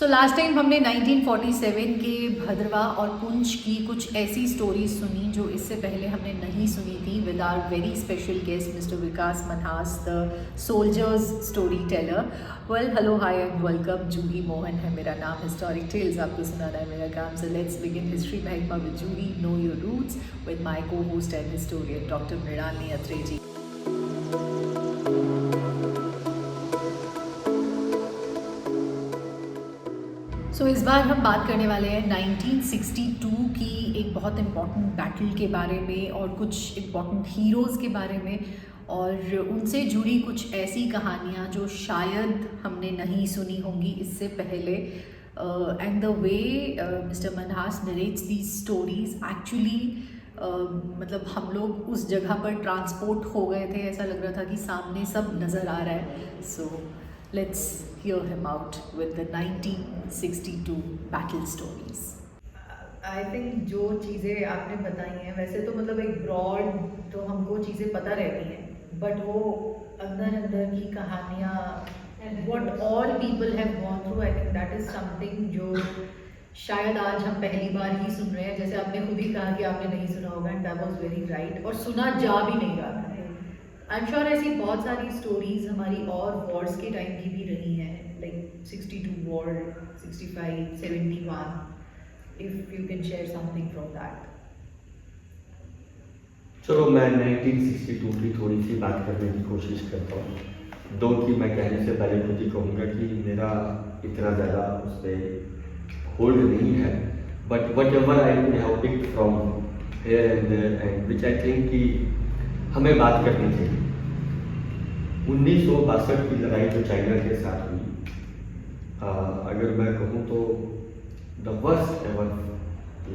So last time हमने 1947 के भद्रवा और पुंछ की कुछ ऐसी स्टोरीज सुनी जो इससे पहले हमने नहीं सुनी थी with our very special guest mister Vikas Manhas, the soldiers storyteller. Well, hello, hi and welcome. Juhi Mohan है मेरा नाम। हिस्टोरिक टेल्स आपको सुनाना है मेरा काम। सो लेट्स बिगिन हिस्ट्री महकमा with Juhi, know your roots, with my co host and historian doctor Mrinalini Atre ji. सो इस बार हम बात करने वाले हैं 1962 की एक बहुत इम्पॉर्टेंट बैटल के बारे में और कुछ इम्पॉर्टेंट हीरोज़ के बारे में और उनसे जुड़ी कुछ ऐसी कहानियाँ जो शायद हमने नहीं सुनी होंगी इससे पहले। And the way mister Manhas narrates these stories actually मतलब हम लोग उस जगह पर ट्रांसपोर्ट हो गए थे। ऐसा लग रहा था कि सामने सब नज़र आ रहा है। सो let's hear him out with the 1962 battle stories. I think जो चीज़ें आपने बताई हैं वैसे तो मतलब एक ब्रॉड तो हमको चीज़ें पता रहती हैं, बट वो अंदर अंदर की कहानियाँ what all people have gone through, I think that is something जो शायद आज हम पहली बार ही सुन रहे हैं। जैसे आपने खुद ही कहा कि आपने नहीं सुना होगा, and that was very right, और सुना जा भी नहीं रहा था। आई एम श्योर ऐसी बहुत सारी स्टोरीज हमारी और वॉर्स के टाइम की भी रही हैं, like 62 war, 65, 71, if you can share something from that. चलो मैं 1962 की थोड़ी सी बात करने की कोशिश करता हूँ। दो कि मैं कहने से पहले खुद ही कहूँगा कि मेरा इतना ज़्यादा उस पर होल्ड नहीं है, but whatever I have picked from here and there and which I think कि हमें बात करनी चाहिए। 1962 की लड़ाई जो चाइना के साथ हुई, अगर मैं कहूँ तो द वर्स्ट एवर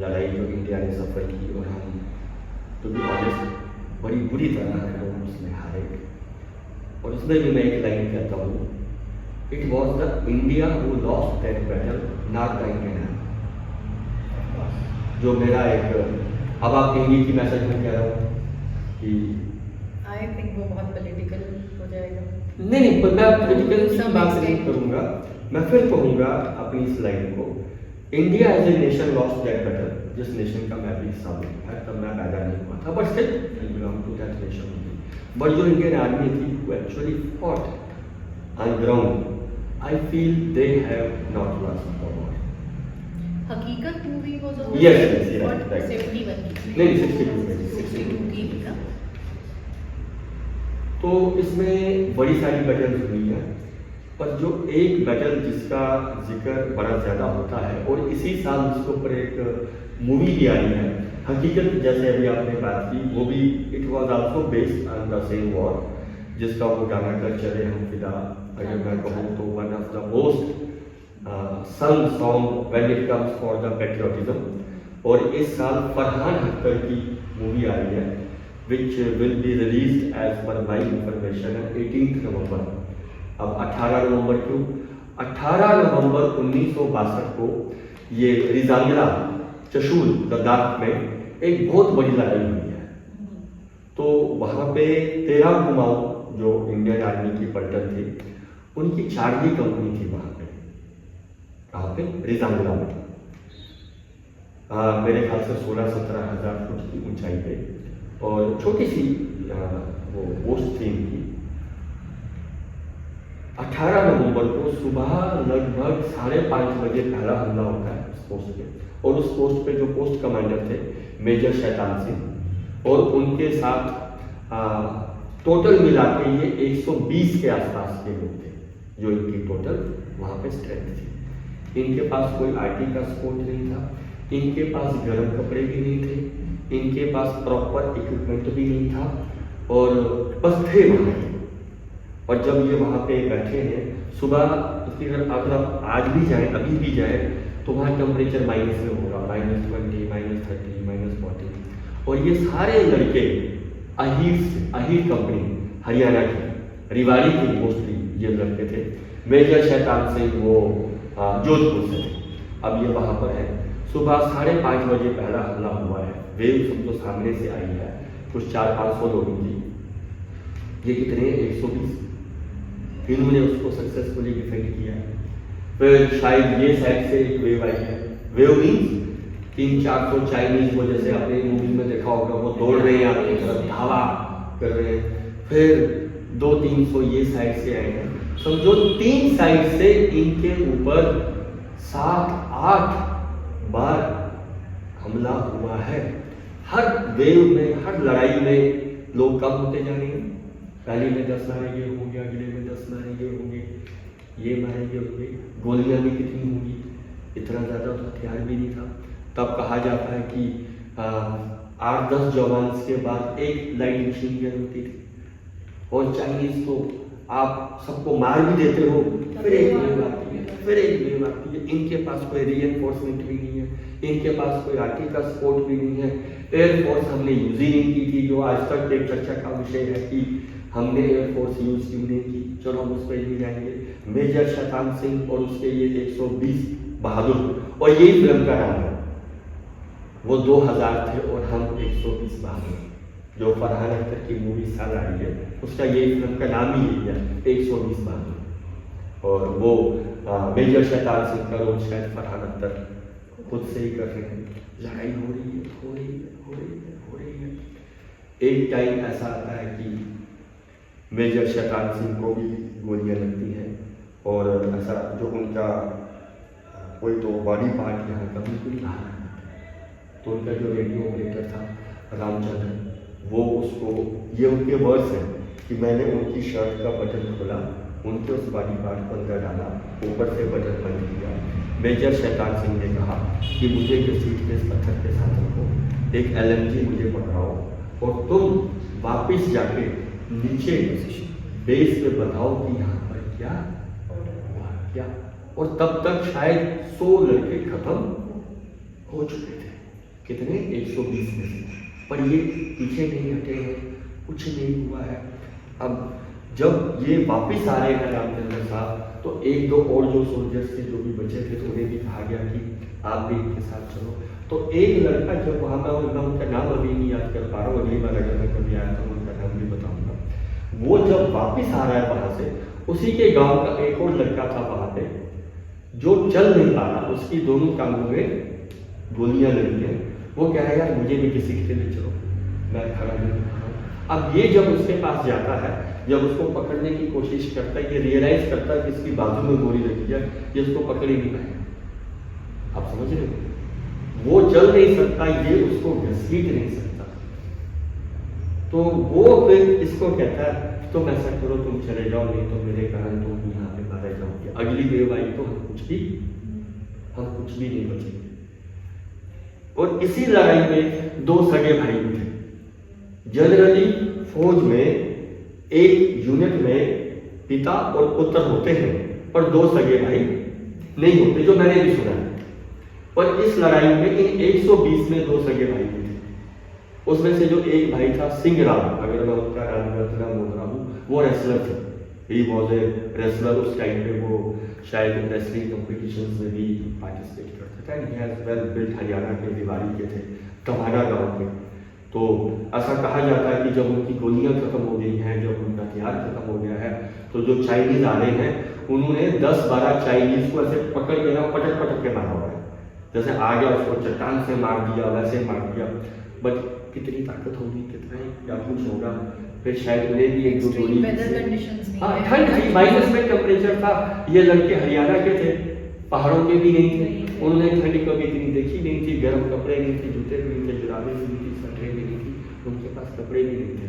लड़ाई जो इंडिया ने सफ़र की, और हम टू बी ऑनेस्ट बड़ी बुरी तरह हम उसमें हारे। और उसमें भी मैं एक लाइन कहता हूँ, it was the India who lost that battle, not the Indian. जो मेरा एक अब आप कहेंगे कि मैसेज में कह रहा हूँ कि आई थिंक वो बहुत पॉलिटिकल हो जाएगा। नहीं, पर मैं पॉलिटिकल की बात नहीं करूँगा। मैं फिर कहूँगा अपनी इस लाइन को, India as a nation lost that battle, जिस नेशन का मैं भी हिस्सा हूँ, तब मैं पैदा नहीं हुआ था, but still I belong to that nation. But जो इंडियन आर्मी थी वो actually fought on ground, I feel they have not lost the war. Haqeeqat movie was Yes, right. 71 की, नहीं 62 की थी ना। तो इसमें बड़ी सारी बैटल्स हुई हैं, पर जो एक बैटल जिसका जिक्र बड़ा ज़्यादा होता है और इसी साल उसके ऊपर एक मूवी भी आई है, हकीकत, जैसे अभी आपने बात की, वो भी it was also based on the same war, जिसका वो गाना कर चले हम फिदा, अगर मैं कहूँ तो वन ऑफ द मोस्ट संग song when it comes for the patriotism. और इस साल फरहान अख्तर की मूवी आई है which will be released as per my information on 18th November। अब 18 नवंबर क्यों? 18 नवंबर 1962 को ये रिजांगला चशूल लद्दाख में एक बहुत बड़ी लड़ाई हुई है। तो वहाँ पे 13 कुमाऊं जो इंडियन आर्मी की पलटन थी, उनकी चार्ली कंपनी थी वहाँ पे रिजांगला में, मेरे ख्याल से 16-17 हज़ार फुट की ऊंचाई पे, और छोटी सी वो पोस्ट थी इनकी। 18 नवंबर को सुबह लगभग 5:30 बजे पहला हमला होता है उस पोस्ट पे, और उस पोस्ट पे जो पोस्ट कमांडर थे मेजर शैतान सिंह, और उनके साथ टोटल मिला के ये 120 के आसपास के लोग थे जो इनकी टोटल वहाँ पे स्ट्रेंथ थी। इनके पास कोई आईटी का सपोर्ट नहीं था, इनके पास गर्म कपड़े भी नहीं थे, इनके पास प्रॉपर इक्विपमेंट भी नहीं था, और बस थे वहाँ। और जब ये वहाँ पे बैठे हैं सुबह, अगर आप आज भी जाएं, अभी भी जाएं, तो वहाँ टेम्परेचर माइनस में होगा, -20, -30, -40। और ये सारे लड़के अहीर कंपनी हरियाणा की, रिवाड़ी की मोस्टली ये लड़के थे। मेजर शैतान सिंह वो जोधपुर से थे। अब ये वहाँ पर है, सुबह 5:30 बजे पहला हमला हुआ है, वेव समझो सामने से आई है, कुछ 400-500 लोगों की, ये कितने 120, इन्होंने उसको सक्सेसफुली डिफेंड किया है। फिर शायद ये साइड से एक वेव आई है। वेव मीन्स 300-400 चाइनीज, वो जैसे आपने मूवी में देखा होगा, वो दौड़ रहे हैं आपकी तरफ, धावा कर रहे हैं। फिर 200-300 ये साइड से आए हैं। समझो 3 साइड से इनके ऊपर 7-8 बार हमला हुआ है। हर वेव में, हर लड़ाई में लोग कम होते जा रहे हैं। पहले में 10 मारेंगे होंगे, अगले में 10 मारेंगे होंगे, ये मारेंगे होंगे। गोलियां भी कितनी होंगी, इतना ज़्यादा तो हथियार भी नहीं था। तब कहा जाता है कि 8-10 जवान के बाद एक लाइट मशीन गन होती थी। और चाइनीज तो आप सबको मार भी देते हो, फिर एक वेव आती है, फिर एक वेव आती है। इनके पास कोई रीएनफोर्समेंट भी नहीं है, इनके पास कोई आर्टिक का सपोर्ट भी नहीं है। एयरफोर्स हमने यूज ही नहीं की थी, जो आज तक एक चर्चा का विषय है कि हमने एयरफोर्स यूज क्यों नहीं की। चलो हम उस पर नहीं जाएंगे। मेजर शैतान सिंह और उसके ये 120 बहादुर, और यही फिल्म का नाम है। वो 2000 थे और हम 120 बहादुर, जो फरहान अख्तर की मूवी साल आई है, उसका ये फिल्म का नाम ही यही है, 120 बहादुर। और वो मेजर शैतान सिंह का रोल शायद फरहान अख्तर खुद से ही कर रहे हैं। लड़ाई हो रही है, हो रही है, हो रही है, हो रही है। एक टाइम ऐसा आता है कि मेजर शैतान सिंह को भी गोलियां लगती हैं, और ऐसा जो उनका कोई तो बॉडी पार्ट यहाँ का बिल्कुल बाहर आ जाता है। तो उनका जो रेडियो ऑपरेटर था रामचंद्र, वो उसको, ये उनके वर्ड्स हैं कि मैंने उनकी शर्ट का बटन खोला, उनके उस बॉडी पार्ट को अंदर डाला, ऊपर से बटन बंद किया। मेजर शैतान सिंह ने कहा कि मुझे घसीट के इस पत्थर के साथ रखो, एक LMG मुझे पकड़ाओ, और तुम वापस जाके नीचे बेस पे बताओ कि यहाँ पर क्या हुआ क्या। और तब तक शायद 100 लड़के खत्म हो चुके थे। कितने? 120 में से। पर ये पीछे नहीं हटे हैं, कुछ नहीं हुआ है। अब जब ये वापस आ रहे हैं रामचंद्र साहब, तो 1-2 और जो सोल्जर्स थे, जो भी बचे थे, तो उन्हें भी कहा गया कि आप भी इनके साथ चलो। तो एक लड़का, जब वहाँ मैं उनका नाम अभी नहीं याद कर पा रहा हूँ, अगली बार अगर मैं कभी आया तो उनका नाम भी बताऊंगा। वो जब वापस आ रहा है वहाँ से, उसी के गांव का एक और लड़का था वहाँ पे, जो चल नहीं पा रहा, उसकी दोनों टांगों में गोलियां लगी हैं। वो कह रहा है यार मुझे भी किसी के ले चलो, मैं खड़ा नहीं हो पा रहा हूँ। अब ये जब उसके पास जाता है, जब उसको पकड़ने की कोशिश करता है, ये रियलाइज करता है कि इसकी बाजू में गोली लगी है, ये उसको पकड़ ही नहीं पाएगा। आप समझ रहे हो? वो चल नहीं सकता, ये उसको घसीट नहीं सकता। तो वो फिर इसको कहता है तुम ऐसा करो, तुम चले जाओ, नहीं तो मेरे कारण तुम यहाँ पे मारे जाओगे। अगली वेव आई तो हम कुछ भी नहीं बचेंगे। और इसी लड़ाई में 2 सगे भाई थे। जनरली फौज में एक यूनिट में पिता और पुत्र होते हैं, पर 2 सगे भाई नहीं होते, जो मैंने भी सुना है। पर इस लड़ाई में इन 120 में 2 सगे भाई थे। उसमें से जो एक भाई था सिंह राम, अगर मैं उसका नाम गलत ना बोल रहा हूँ, वो रेसलर थे। He was a wrestler. उस टाइम पे वो शायद रेसलिंग कॉम्पिटिशन्स में भी पार्टिसिपेट करता था। He has well built, Haryana के भिवाड़ी के थे, टमाडा गाँव के। तो ऐसा कहा जाता है कि जब उनकी गोलियां खत्म हो गई हैं, जब उनका हथियार खत्म हो गया है, तो जो चाइनीज आ रहे हैं, उन्होंने 10-12 चाइनीज को ऐसे पकड़ के ना पटक के मारा हुआ है। जैसे आ गया उसको चट्टान से मार दिया, वैसे मार दिया। बट कितनी ताकत होगी, कितना ही क्या कुछ होगा। फिर शायद उन्हें भी 1-2 गोली, हाँ ठंड थी, माइनस में टेम्परेचर था। ये लड़के हरियाणा के थे, पहाड़ों के भी नहीं थे, उन्होंने ठंड कभी इतनी देखी नहीं थी। गर्म कपड़े नहीं थे, जूते भी नहीं थे, जुराबें भी नहीं थी, स्वेटरें भी नहीं थी, उनके पास कपड़े भी नहीं थे।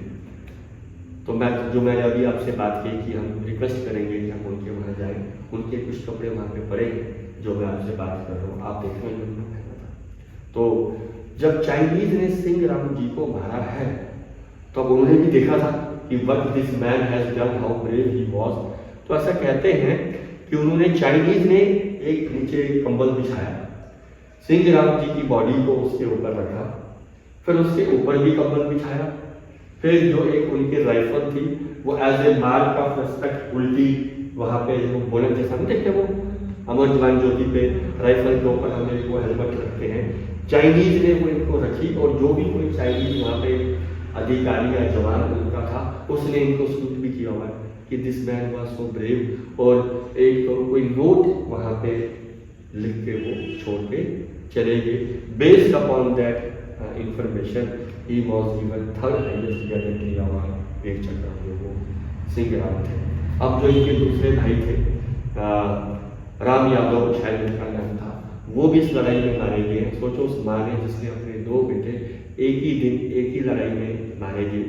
तो मैंने अभी आपसे बात की कि हम रिक्वेस्ट करेंगे कि हम उनके वहाँ जाएं, उनके कुछ कपड़े वहाँ पे पड़े जो मैं आपसे बात कर रहा हूँ, आप देखें उन्होंने पहना था। तो जब चाइनीज ने सिंह राम जी को मारा है, तो अब उन्होंने भी देखा था कि what this man has done, how brave he was. तो ऐसा कहते हैं कि उन्होंने, चाइनीज ने एक नीचे कंबल बिछाया, सिंह राम जी की बॉडी को उसके ऊपर रखा, फिर उसके ऊपर भी कंबल बिछाया, फिर जो एक उनकी राइफल थी वो as a mark of respect उल्टी वहाँ पे जो बुलेट जैसा नहीं देखते, वो अमर जवान ज्योति पे राइफल के ऊपर हम एक वो हेलमेट रखते हैं, चाइनीज ने वो इनको रखी। और जो भी कोई चाइनीज वहाँ पे अधिकारी या जवान उनका था, उसने इनको सल्यूट भी किया हुआ है। कि this man was so brave, और एक कोई नोट वहाँ पे लिख के वो छोड़ के चले गए। Based upon that information he was given third highest gallantry award Vir Chakra, जो वो सिंह राम थे। अब जो इनके दूसरे भाई थे राम यादव, शायद उनका नाम था, वो भी इस लड़ाई में मारे गए हैं। सोचो उस माँ ने जिसने अपने 2 बेटे एक ही दिन एक ही लड़ाई में मारे गए।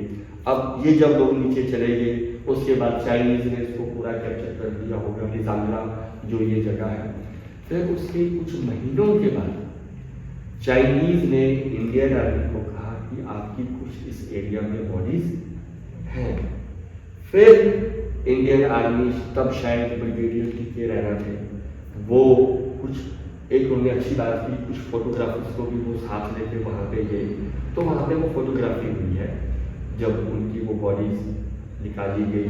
अब ये जब लोग नीचे चले गए, उसके बाद चाइनीज ने इसको पूरा कैप्चर कर दिया होगा, निजामरा जो ये जगह है। फिर उसके कुछ महीनों के बाद चाइनीज ने इंडियन आर्मी को कहा कि आपकी कुछ इस एरिया में बॉडीज हैं। फिर इंडियन आर्मी, तब शायद ब्रिगेडियर टी.के. रैना थे, वो कुछ एक उन्होंने अच्छी बात की, कुछ फोटोग्राफर्स को भी वो साथ लेके वहाँ पे गए। तो वहाँ पे वो फोटोग्राफी हुई है जब उनकी वो बॉडीज निकाली गई।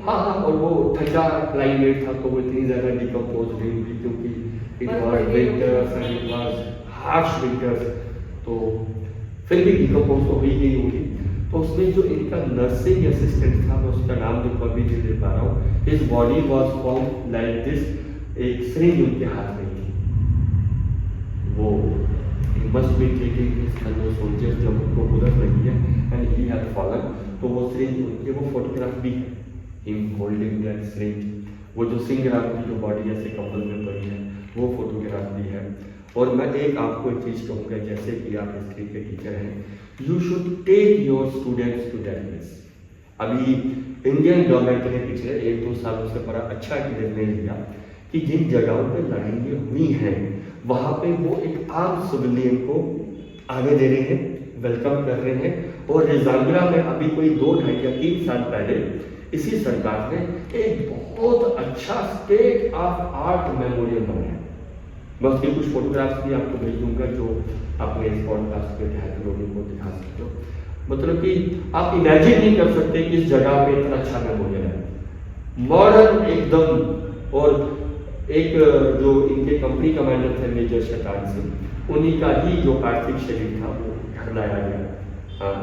हाँ, और वो ठंडा क्लाइमेट था तो वो इतनी ज़्यादा डिकम्पोज नहीं हुई, क्योंकि it was winters and it was harsh winters, तो फिर भी डिकम्पोज तो हुई गई होगी। तो उसमें जो इनका नर्सिंग असिस्टेंट था, मैं उसका नाम देखो अभी नहीं दे पा रहा हूँ, his body was found like this, एक सिरिंज उनके हाथ में थी। वो must be taking his fellow soldiers, जब उनको बुलेट लगी है एंड ही हैड फॉलन, तो वो सिरिंज उनके, वो फोटोग्राफ भी हिम होल्डिंग दैट सिरिंज, वो जो सिंह राम की जो बॉडी ऐसे कंबल में पड़ी है वो फोटोग्राफ भी है। और मैं एक आपको एक चीज़ कहूँगा, जैसे कि आप हिस्ट्री के टीचर हैं, you should take your students to that place. अभी इंडियन गवर्नमेंट ने पिछले 1-2 सालों से बड़ा अच्छा निर्णय लिया कि जिन जगहों पे लड़ाइयाँ हुई हैं वहाँ पे वो एक आम सिविलियन को आने दे रहे हैं, वेलकम कर रहे हैं। और रिजांगरा में अभी कोई 2, 2.5 या 3 साल पहले इसी सरकार ने एक बहुत अच्छा स्टेट ऑफ आर्ट मेमोरियल बनाया। मैं उसकी कुछ फोटोग्राफ्स भी आपको भेज दूंगा जो अपने इस पॉडकास्ट के तहत लोगों को दिखा सकते हो। मतलब कि आप इमेजिन नहीं कर सकते कि इस जगह पे इतना अच्छा मेमोरियल है, मॉडर्न एकदम। और एक जो इनके कंपनी कमांडर थे मेजर शैतान सिंह, उन्हीं का ही जो पार्थिव शरीर था वो घर लाया गया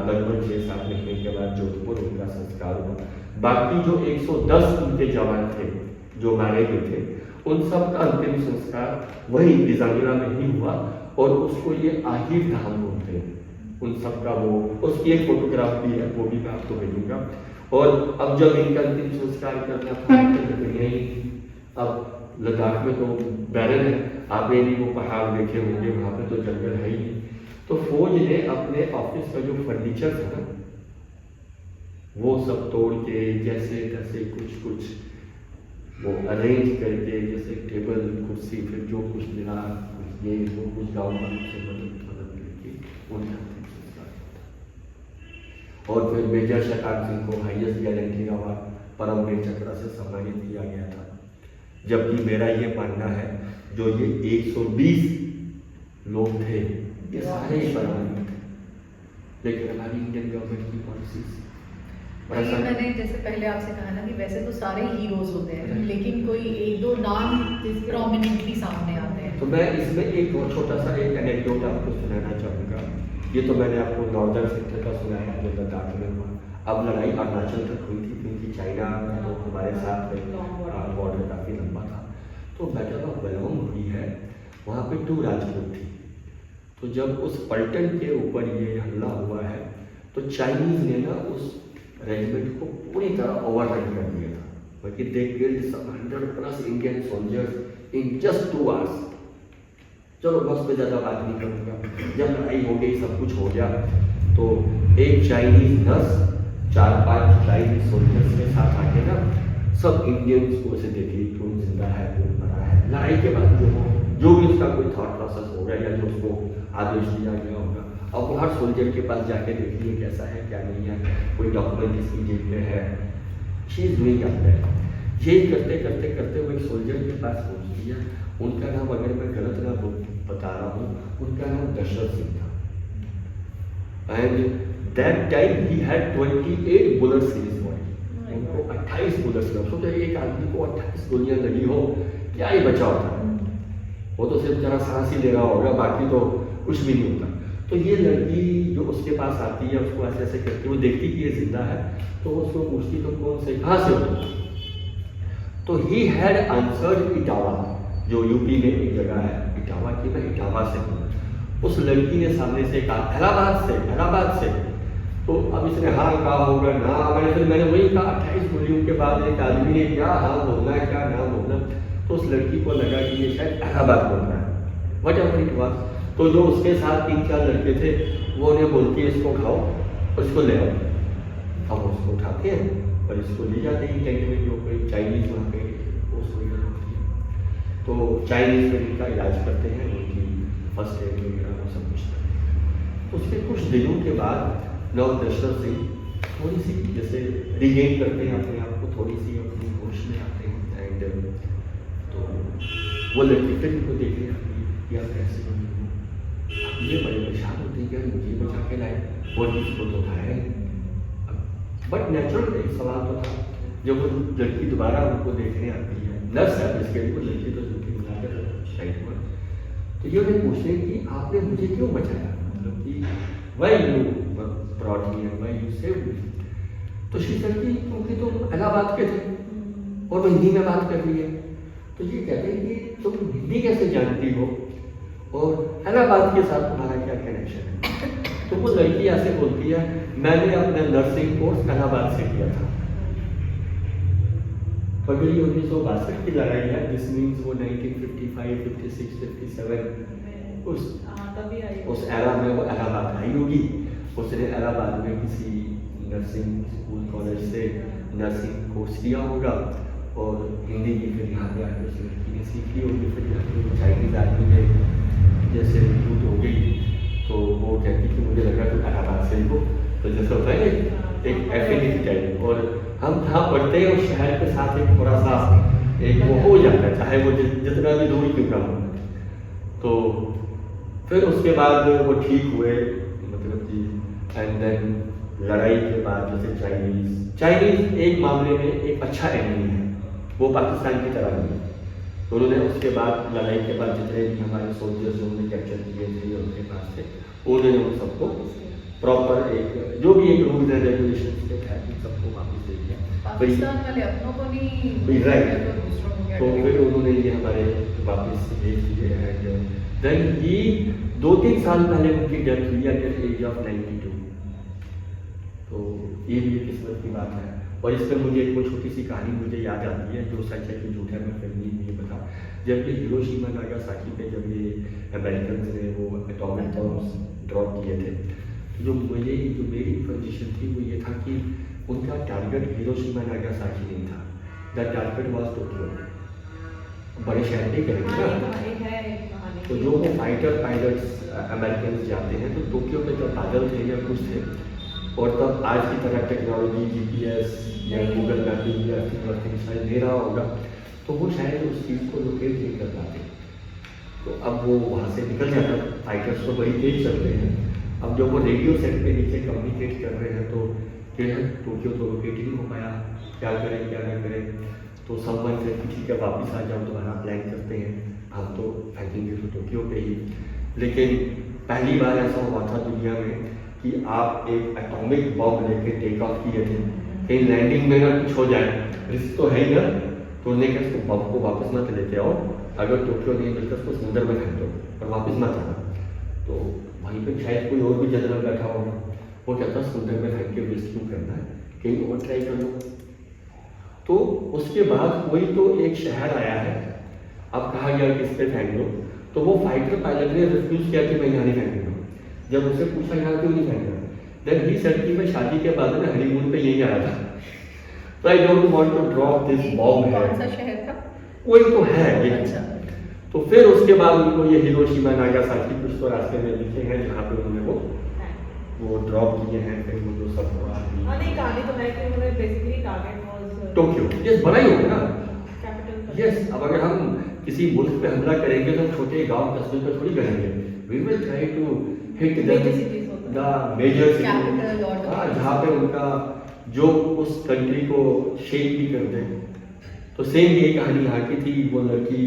लगभग 6-7 महीने के बाद जोधपुर उनका संस्कार हुआ। बाकी जो 110 उनके जवान थे जो मारे गए थे, उन सब का अंतिम संस्कार वही निजामुरा में ही हुआ, और उसको ये आहिर धाम बोलते हैं। उन सब का वो, उसकी एक फोटोग्राफ भी है, वो भी मैं आपको भेजूंगा। और अब जब इनका अंतिम संस्कार करना था तो यही, अब लद्दाख में तो बैरन है, आपने भी वो पहाड़ देखे होंगे, वहाँ पे तो जंगल है ही। तो फौज ने अपने ऑफिस का जो फर्नीचर था ना, वो सब तोड़ के जैसे तैसे कुछ वो अरेंज करके, जैसे टेबल कुर्सी, फिर जो कुछ मिला, कुछ ये वो कुछ गाँव वालों से मदद करके उनका अंतिम संस्कार था। और फिर मेजर शैतान सिंह को हाईएस्ट गैलेंट्री अवार्ड परमवीर चक्र से सम्मानित किया गया था। जबकि मेरा ये मानना है जो ये 120 लोग थे ये सारे ही परमानेंट थे, लेकिन हमारी इंडियन गवर्नमेंट की पॉलिसीज मैंने जैसे पहले आपसे कहा ना कि वैसे तो सारे हीरोज होते हैं, लेकिन कोई 1-2 नाम प्रोमिनेंटली सामने आते हैं। तो मैं इसमें एक और छोटा सा एक एनेक्डोट आपको सुनाना चाहूँगा। ये तो मैंने आपको नॉर्दर्न सेक्टर का सुनाया जो लद्दाख में हुआ। अब लड़ाई अरुणाचल तक हुई थी, क्योंकि चाइना तो हमारे साथ बॉर्डर काफ़ी लंबा था। तो बैटल ऑफ बलोंग हुई है, वहाँ पे 2 राजपूत थी। तो जब उस पलटन के ऊपर ये हमला हुआ है तो चाइनीज ने ना उस रेजिमेंट को पूरी तरह ओवररन कर दिया था, बल्कि they killed 100+ Indian soldiers in just 2 hours. चलो बस पे ज़्यादा बात नहीं करूँगा। जब लड़ाई हो गई, सब कुछ हो गया, तो एक चाइनीज नर्स 4-5 चाइनीज सोल्जर्स के साथ आके ना सब इंडियंस को ऐसे देखी, कौन जिंदा है कौन मरा है। लड़ाई के बाद जो भी उसका कोई थॉट प्रोसेस होगा या जो उसको आदेश दिया गया होगा, अब वो हर सोल्जर के पास जाके देखिए कैसा है क्या नहीं है, कोई डॉक्यूमेंट इसकी जेब में है, चीज़ नहीं करते। यही करते करते करते वो एक सोल्जर के पास पहुँच गया। उनका नाम, अगर मैं गलत ना बता रहा हूँ, उनका नाम दशरथ सिंह था। And that time he had 28 bullets in his body. उनको 28 बुलेट्स लगे। सोचो एक आदमी को 28 गोलियां लगी हो, क्या ही बचा होता है। वो तो सिर्फ जरा सांस ही ले रहा होगा, बाकी तो कुछ भी नहीं होता। तो ये लड़की जो उसके पास आती है, उसको ऐसे ऐसे करती है, वो देखती कि ये जिंदा है, तो वो उसको पूछती तो कौन से कहाँ से हो? तो ही हैड आंसर्ड इटावा, जो यूपी में एक जगह है इटावा की, मैं इटावा से हूँ। उस लड़की ने सामने से कहा इलाहाबाद से। तो अब इसने हाँ कहा होगा ना, मैंने वही कहा 28 गोलियों के बाद एक आदमी ने क्या हाँ बोलना है क्या ना बोलना, तो उस लड़की को लगा कि ये शायद इलाहाबाद बोल रहा है, वट एवर इट वाज। तो जो उसके साथ 3-4 लड़के थे वो उन्हें बोलती है इसको खाओ और इसको ले आओ। हम उसको उठाते हैं और इसको ले जाते हैं टेंट में, जो कोई चाइनीज वहाँ पे पोस्ट होती है, तो चाइनीज में इनका इलाज करते हैं, उनकी फर्स्ट एड वगैरह वो सब कुछ करते हैं। तो उसके कुछ दिनों के बाद नव दशरथ सिंह थोड़ी सी जैसे रिगेन करते हैं अपने आप को, थोड़ी सी अपनी होश में आते हैं। एंड तो वो लड़की फिर उनको देखने आती है, यार कैसे हो, ये बड़े परेशान होते हैं, यार मुझे बचा के लाए और किसी को तो उठाया है। बट नेचुरल एक सवाल तो था, जब वो लड़की दोबारा उनको देखने आती है, नर्स है इसके लिए, वो लड़की तो झूठी मिलाकर साइड पर, तो ये उन्हें पूछे कि आपने मुझे क्यों बचाया, मतलब कि why you brought me and why you saved me. तो शी सेड कि क्योंकि तुम इलाहाबाद के थे और वो हिंदी में बात कर रही है। तो ये कहते हैं कि तुम हिंदी कैसे जानती हो और इलाहाबाद के साथ तुम्हारा क्या कनेक्शन है? तो वो लड़की ऐसे बोलती है, मैंने अपना नर्सिंग कोर्स इलाहाबाद से किया था। फरवरी 1962 की लड़ाई है, दिस मीन्स वो 1955, 56, 57 उस एरा में वो इलाहाबाद आई होगी। उसने इलाहाबाद में किसी नर्सिंग स्कूल कॉलेज से नर्सिंग कोर्स किया होगा और हिंदी की फिर यहाँ पे आके उस लड़की ने सीखी होगी। फिर यहाँ पे चाइनीज आदमी में जैसे रिक्रूट हो गई तो वो कहती कि मुझे लगा तो इलाहाबाद से ही हो, तो जैसे होता है एक एफिनिटी टाइप, और हम जहाँ पढ़ते हैं उस शहर के साथ एक थोड़ा सा एक वो हो जाता है, चाहे वो जितना भी दूर क्यों ना हो। तो फिर उसके बाद वो ठीक हुए, मतलब कि एंड देन लड़ाई के बाद जैसे चाइनीज एक मामले में एक अच्छा एनिमी है, वो पाकिस्तान की तरह नहीं है। तो उन्होंने उसके बाद लड़ाई के बाद जितने भी हमारे सोल्जर्स उन्होंने कैप्चर किए थे उनके पास थे, उन्होंने उन सबको प्रॉपर एक जो भी एक रूल्स एंड रेगुलेशन के तहत उन सबको वापस दे दिया। पाकिस्तान वाले अपनों को नहीं, राइट, तो दूसरों को क्या तो करें? फिर उन्होंने ये हमारे वापस भेज दिए हैं। देन ही 2-3 साल पहले उनकी डेथ हुई एट द एज ऑफ 92। तो ये भी एक किस्मत की बात है। और इस पर मुझे एक छोटी सी कहानी मुझे याद आती है, जो सच है कि झूठ है मैं फिर नहीं ये बता। जब ये हिरोशिमा नागासाकी पे जब ये अमेरिकन ने वो एटॉमिक बॉम्ब्स ड्रॉप किए थे, जो मेरी पोजीशन थी वो ये था कि उनका टारगेट हिरोशिमा नागासाकी नहीं था, द टारगेट वाज टोक्यो। बड़े शहर नहीं करेंगे ना, तो जो वो फाइटर पायलट्स अमेरिकन जाते हैं तो टोक्यो पे जब बादल थे या कुछ थे, और तब आज की तरह टेक्नोलॉजी GPS या गूगल मैपिंग या शायद दे रहा होगा, तो वो शायद उस चीज़ को लोकेट नहीं कर पाते। तो अब वो वहाँ से निकल जाता, फाइटर्स तो बड़ी तेज चलते हैं। अब जब वो रेडियो सेट पे नीचे कम्युनिकेट कर रहे हैं तो क्या है, टोक्यो तो लोकेट ही नहीं हो पाया, क्या करें क्या ना करें। तो समवन से ठीक है वापस आ जाओ, दोबारा प्लान करते हैं, हम तो फेंकेंगे तो टोक्यो पे ही। लेकिन पहली बार ऐसा हुआ था दुनिया में कि आप एक एटॉमिक बॉम्ब लेके टेक ऑफ किए थे, कहीं लैंडिंग में ना कुछ हो जाए, रिस्क तो है ही ना। तो उन्होंने कहा उसको बॉम्ब को वापस मत लेते आओ, अगर टोक्यो नहीं मिलता उसको समुद्र में फेंक दो और वापस मत आना। तो वहीं पे शायद कोई और भी जनरल बैठा होगा, वो कहता समुद्र में फेंक के वेस्ट क्यों करना है, कहीं और ट्राई कर लो। तो उसके बाद कोई तो एक शहर आया है, अब कहा गया कि इस पे फेंक दो, तो वो फाइटर पायलट ने रिफ्यूज किया कि मैं यहाँ नहीं फेंकूंगा। जब उससे पूछा यहाँ क्यों नहीं फेंका, देन ही सेड कि मैं शादी के बाद में हनीमून पे यही आया था, तो I don't want to drop this bomb. कौन सा शहर था? वही तो है ये। अच्छा। तो फिर उसके बाद उनको ये हिरोशिमा नागासाकी कुछ तो रास्ते में दिखे हैं जहाँ पे उन्होंने वो ड्रॉप किए हैं। फिर वो जो सब कहानी तो है कि उन्होंने basically target was Tokyo, yes बड़ा ही होगा ना। कैपिटल। यस, अब अगर हम किसी मुल्क पे हमला करेंगे तो हम छोटे गांव कस्बे पे थोड़ी करेंगे, we will try to hit the major Capital or the जहाँ पे उनका जो उस कंट्री को शेक भी कर दे। तो सेम ये कहानी यहाँ की थी, वो लड़की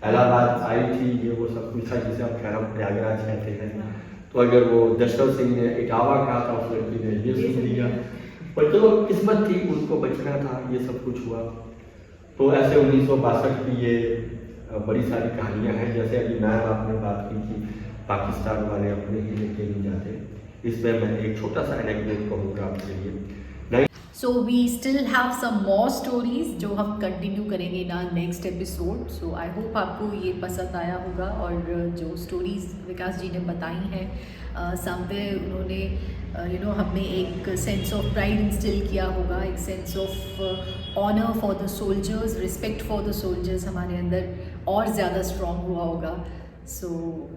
इलाहाबाद आई थी, ये वो सब कुछ था जिसे आप खैर प्रयागराज कहते हैं। तो अगर वो दशरथ सिंह ने इटावा कहा था उस लड़की ने ये सुन लिया, पर चलो किस्मत थी, उनको बचना था, ये सब कुछ हुआ। तो ऐसे 1962 की ये बड़ी सारी कहानियां हैं। जैसे अभी मैम आपने बात की कि पाकिस्तान वाले अपने ही लेके नहीं जाते, इसमें मैं एक छोटा सा एनेक्डोट कहूँगा आपके लिए। So we still have some more stories जो हम कंटिन्यू करेंगे in our next episode. So I hope आपको ये पसंद आया होगा, और जो स्टोरीज़ विकास जी ने बताई हैं समवेयर उन्होंने हमें एक सेंस ऑफ प्राइड इंस्टिल किया होगा, एक sense of honour for the soldiers, respect for the soldiers हमारे अंदर और ज़्यादा स्ट्रॉन्ग हुआ होगा। So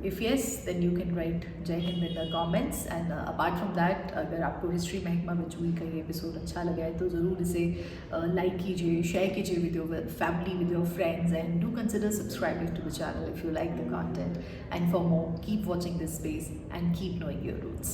if yes, then you can write Jai Hind in the comments, and apart from that, अगर आपको हिस्ट्री महकमा विचुई का ये एपिसोड अच्छा लगा है तो ज़रूर इसे लाइक कीजिए, शेयर कीजिए with your family, with your friends, and do consider subscribing to the channel if you like the content, and for more keep watching this space and keep knowing your roots.